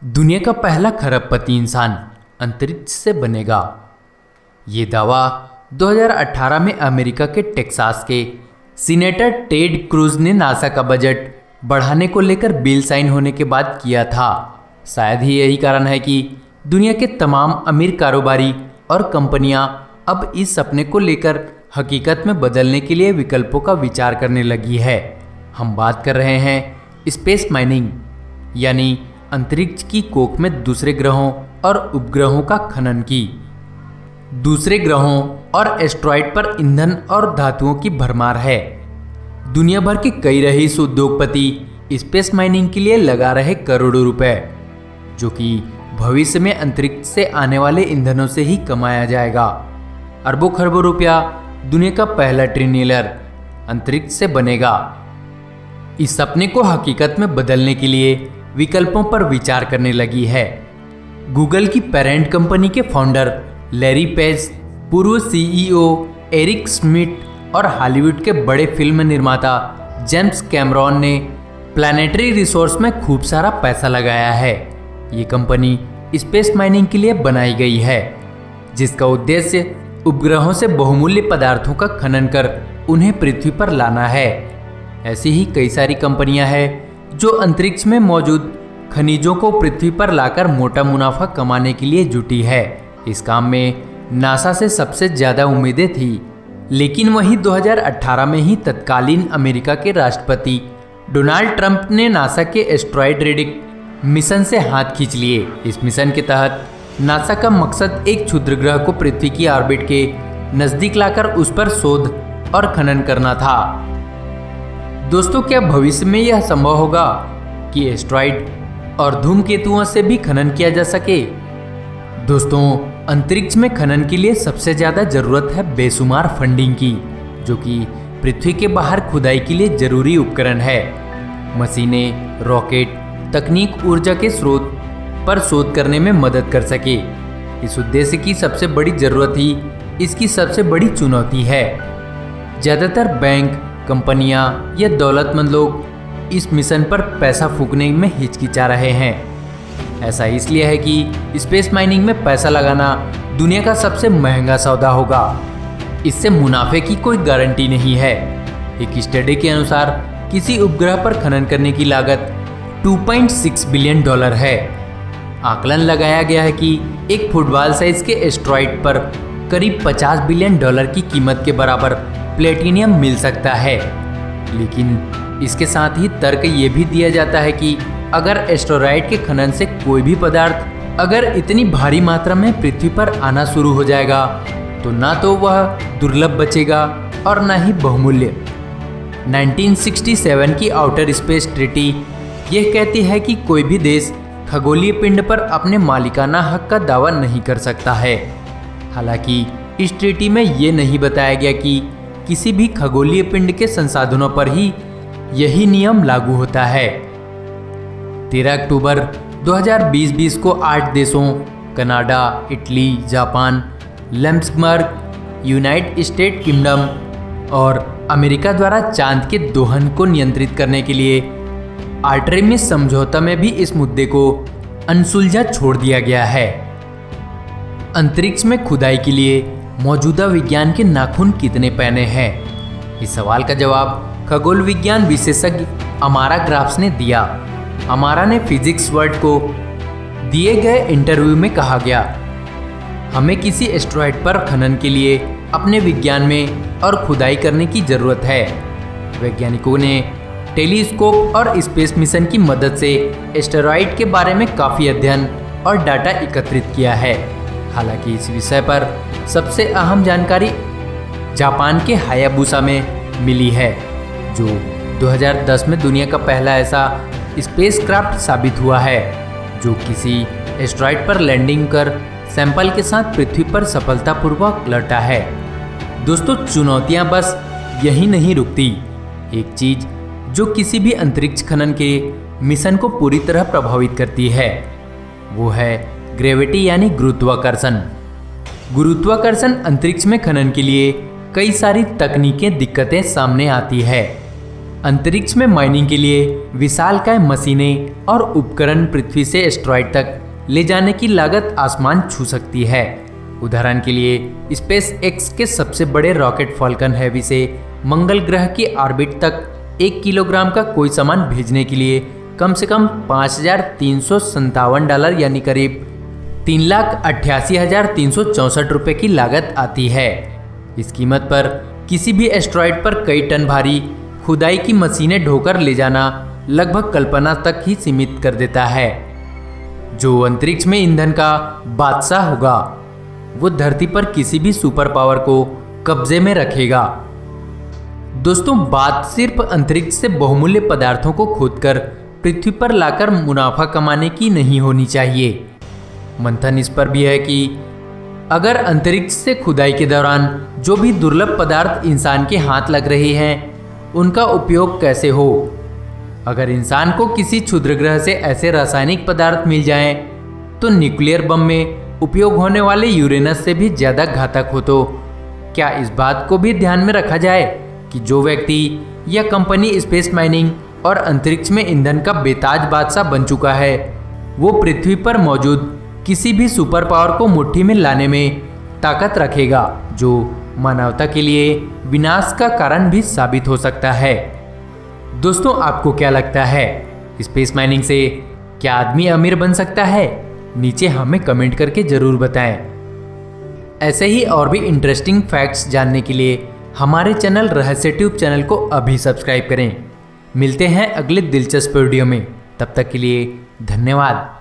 दुनिया का पहला खरबपति इंसान अंतरिक्ष से बनेगा। ये दावा 2018 में अमेरिका के टेक्सास के सीनेटर टेड क्रूज ने नासा का बजट बढ़ाने को लेकर बिल साइन होने के बाद किया था। शायद ही यही कारण है कि दुनिया के तमाम अमीर कारोबारी और कंपनियां अब इस सपने को लेकर हकीकत में बदलने के लिए विकल्पों का विचार करने लगी है। हम बात कर रहे हैं स्पेस माइनिंग, यानी अंतरिक्ष की कोख में दूसरे ग्रहों और उपग्रहों का खनन की। दूसरे ग्रहों और एस्ट्रॉइड पर ईंधन और धातुओं की भरमार है। दुनिया भर के कई रईस उद्योगपति स्पेस माइनिंग के लिए लगा रहे करोड़ों रुपए, जो कि भविष्य में अंतरिक्ष से आने वाले ईंधनों से ही कमाया जाएगा। अरबों खरबों रुपया दुनिया का पहला ट्रिलियनर अंतरिक्ष से बनेगा। इस सपने को हकीकत में बदलने के लिए विकल्पों पर विचार करने लगी है। गूगल की पेरेंट कंपनी के फाउंडर लैरी पेज, पूर्व सीईओ एरिक स्मिथ और हॉलीवुड के बड़े फिल्म निर्माता जेम्स कैमरॉन ने प्लैनेटरी रिसोर्स में खूब सारा पैसा लगाया है। ये कंपनी स्पेस माइनिंग के लिए बनाई गई है, जिसका उद्देश्य उपग्रहों से बहुमूल्य पदार्थों का खनन कर उन्हें पृथ्वी पर लाना है। ऐसी ही कई सारी कंपनियां हैं जो अंतरिक्ष में मौजूद खनिजों को पृथ्वी पर लाकर मोटा मुनाफा कमाने के लिए जुटी है। इस काम में नासा से सबसे ज़्यादा उम्मीदें थी, लेकिन वहीं 2018 में ही तत्कालीन अमेरिका के राष्ट्रपति डोनाल्ड ट्रंप ने नासा के एस्ट्रॉइड रीडिंग मिशन से हाथ खींच लिए। इस मिशन के तहत नासा का मकसद एक क्षुद्र ग्रह को पृथ्वी की ऑर्बिट के नज़दीक लाकर उस पर शोध और खनन करना था। दोस्तों, क्या भविष्य में यह संभव होगा कि एस्ट्रॉइड और धूमकेतुओं से भी खनन किया जा सके? दोस्तों, अंतरिक्ष में खनन के लिए सबसे ज़्यादा ज़रूरत है बेशुमार फंडिंग की, जो कि पृथ्वी के बाहर खुदाई के लिए ज़रूरी उपकरण है। मशीनें, रॉकेट, तकनीक ऊर्जा के स्रोत पर शोध करने में मदद कर सके। इस उद्देश्य की सबसे बड़ी ज़रूरत ही इसकी सबसे बड़ी चुनौती है। ज़्यादातर बैंक, कंपनियां या दौलतमंद लोग इस मिशन पर पैसा फूकने में हिचकिचा रहे हैं। ऐसा इसलिए है कि स्पेस माइनिंग में पैसा लगाना दुनिया का सबसे महंगा सौदा होगा। इससे मुनाफे की कोई गारंटी नहीं है। एक स्टडी के अनुसार किसी उपग्रह पर खनन करने की लागत $2.6 बिलियन है। आकलन लगाया गया है कि एक फुटबॉल साइज के एस्ट्रॉइड पर करीब $50 बिलियन की कीमत के बराबर प्लेटिनियम मिल सकता है। लेकिन इसके साथ ही तर्क ये भी दिया जाता है कि अगर एस्टेरॉइड के खनन से कोई भी पदार्थ अगर इतनी भारी मात्रा में पृथ्वी पर आना शुरू हो जाएगा, तो ना तो वह दुर्लभ बचेगा और ना ही बहुमूल्य। 1967 की आउटर स्पेस ट्रीटी यह कहती है कि कोई भी देश खगोलीय पिंड पर अपने मालिकाना हक का दावा नहीं कर सकता है। हालांकि इस ट्रीटी में ये नहीं बताया गया कि किसी भी खगोलीय पिंड के संसाधनों पर ही यही नियम लागू होता है। 13 अक्टूबर 2020 को 8 देशों Canada, Italy, Japan, Luxembourg, United state kingdom और अमेरिका द्वारा चांद के दोहन को नियंत्रित करने के लिए आर्टेमिस समझौता में भी इस मुद्दे को अनसुलझा छोड़ दिया गया है। अंतरिक्ष में खुदाई के लिए मौजूदा विज्ञान के नाखून कितने पैने हैं? इस सवाल का जवाब खगोल विज्ञान विशेषज्ञ अमारा ग्राफ्स ने दिया। अमारा ने फिजिक्स वर्ल्ड को दिए गए इंटरव्यू में कहा गया, हमें किसी एस्ट्रॉइड पर खनन के लिए अपने विज्ञान में और खुदाई करने की ज़रूरत है। वैज्ञानिकों ने टेलीस्कोप और स्पेस मिशन की मदद से एस्टेरॉइड के बारे में काफ़ी अध्ययन और डाटा एकत्रित किया है। हालांकि इस विषय पर सबसे अहम जानकारी जापान के हायाबुसा में मिली है, जो 2010 में दुनिया का पहला ऐसा स्पेसक्राफ्ट साबित हुआ है जो किसी एस्ट्रॉइड पर लैंडिंग कर सैंपल के साथ पृथ्वी पर सफलतापूर्वक लौटा है। दोस्तों, चुनौतियां बस यही नहीं रुकती। एक चीज़ जो किसी भी अंतरिक्ष खनन के मिशन को पूरी तरह प्रभावित करती है, वो है ग्रेविटी यानी गुरुत्वाकर्षण। गुरुत्वाकर्षण अंतरिक्ष में खनन के लिए कई सारी तकनीकें दिक्कतें सामने आती है। अंतरिक्ष में माइनिंग के लिए विशालकाय मशीनें और उपकरण पृथ्वी से एस्टेरॉयड तक ले जाने की लागत आसमान छू सकती है। उदाहरण के लिए स्पेस एक्स के सबसे बड़े रॉकेट फाल्कन हेवी से मंगल ग्रह की ऑर्बिट तक 1 किलोग्राम का कोई सामान भेजने के लिए कम से कम $5,357 यानी करीब 3,88,364 रुपये की लागत आती है। इस कीमत पर किसी भी एस्टेरॉयड पर कई टन भारी खुदाई की मशीनें ढोकर ले जाना लगभग कल्पना तक ही सीमित कर देता है। जो अंतरिक्ष में ईंधन का बादशाह होगा वो धरती पर किसी भी सुपर पावर को कब्जे में रखेगा। दोस्तों, बात सिर्फ अंतरिक्ष से बहुमूल्य पदार्थों को खोदकर पृथ्वी पर लाकर मुनाफा कमाने की नहीं होनी चाहिए। मंथन इस पर भी है कि अगर अंतरिक्ष से खुदाई के दौरान जो भी दुर्लभ पदार्थ इंसान के हाथ लग रहे हैं उनका उपयोग कैसे हो। अगर इंसान को किसी क्षुद्र ग्रह से ऐसे रासायनिक पदार्थ मिल जाएं तो न्यूक्लियर बम में उपयोग होने वाले यूरेनस से भी ज़्यादा घातक हो, तो क्या इस बात को भी ध्यान में रखा जाए कि जो व्यक्ति या कंपनी स्पेस माइनिंग और अंतरिक्ष में ईंधन का बेताज बादशाह बन चुका है वो पृथ्वी पर मौजूद किसी भी सुपर पावर को मुट्ठी में लाने में ताकत रखेगा, जो मानवता के लिए विनाश का कारण भी साबित हो सकता है। दोस्तों, आपको क्या लगता है, स्पेस माइनिंग से क्या आदमी अमीर बन सकता है? नीचे हमें कमेंट करके जरूर बताएं। ऐसे ही और भी इंटरेस्टिंग फैक्ट्स जानने के लिए हमारे चैनल रहस्य ट्यूब चैनल को अभी सब्सक्राइब करें। मिलते हैं अगले दिलचस्प वीडियो में, तब तक के लिए धन्यवाद।